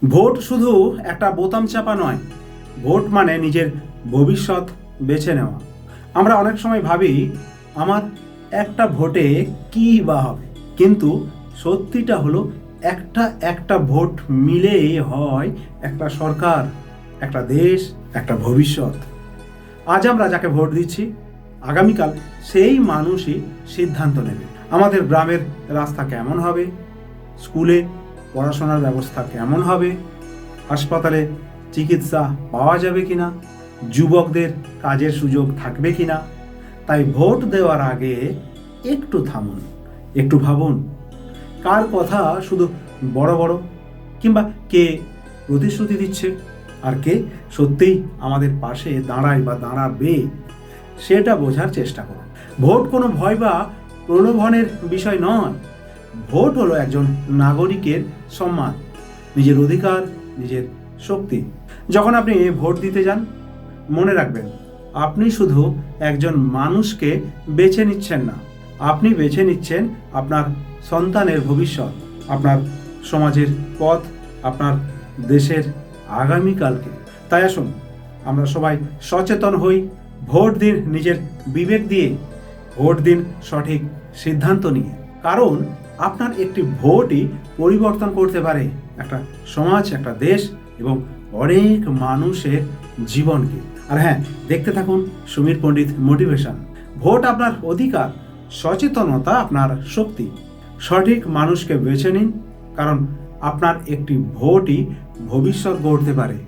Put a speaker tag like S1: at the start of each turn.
S1: Vote শুধু একটা বোতাম চাপা নয়, ভোট মানে নিজের ভবিষ্যৎ বেছে নেওয়া। আমরা অনেক সময় ভাবি আমার একটা ভোটে কী বা হবে, কিন্তু সত্যিটা হলো একটা একটা ভোট মিলে হয় একটা সরকার, একটা দেশ, একটা ভবিষ্যৎ। আজ আমরা যাকে ভোট দিচ্ছি, আগামীকাল সেই মানুষই সিদ্ধান্ত নেবে আমাদের গ্রামের রাস্তা কেমন হবে, স্কুলে পড়াশোনার ব্যবস্থা কেমন হবে, হাসপাতালে চিকিৎসা পাওয়া যাবে কিনা, যুবকদের কাজের সুযোগ থাকবে কিনা। তাই ভোট দেওয়ার আগে একটু থামুন, একটু ভাবুন কার কথা শুধু বড় বড়, কিংবা কে প্রতিশ্রুতি দিচ্ছে আর কে সত্যিই আমাদের পাশে দাঁড়ায় বা দাঁড়াবে, সেটা বোঝার চেষ্টা করুন। ভোট কোনো ভয় বা প্রলোভনের বিষয় নয়। ভোট হলো একজন নাগরিকের সম্মান, নিজের অধিকার, নিজের শক্তি। যখন আপনি ভোট দিতে যান, মনে রাখবেন আপনি শুধু একজন মানুষকে বেছে নিচ্ছেন না, আপনি বেছে নিচ্ছেন আপনার সন্তানের ভবিষ্যৎ, আপনার সমাজের পথ, আপনার দেশের আগামীকালকে। তাই আসুন আমরা সবাই সচেতন হই, ভোট দিন নিজের বিবেক দিয়ে, ভোট দিন সঠিক সিদ্ধান্ত নিয়ে। কারণ আপনার একটি ভোটই পরিবর্তন করতে পারে একটা সমাজ, একটা দেশ এবং অনেক মানুষের জীবনকে। আর হ্যাঁ, দেখতে থাকুন সমীর পণ্ডিত মোটিভেশন। ভোট আপনার অধিকার, সচেতনতা আপনার শক্তি। সঠিক মানুষকে বেছে নিন, কারণ আপনার একটি ভোটই ভবিষ্যৎ গড়তে পারে।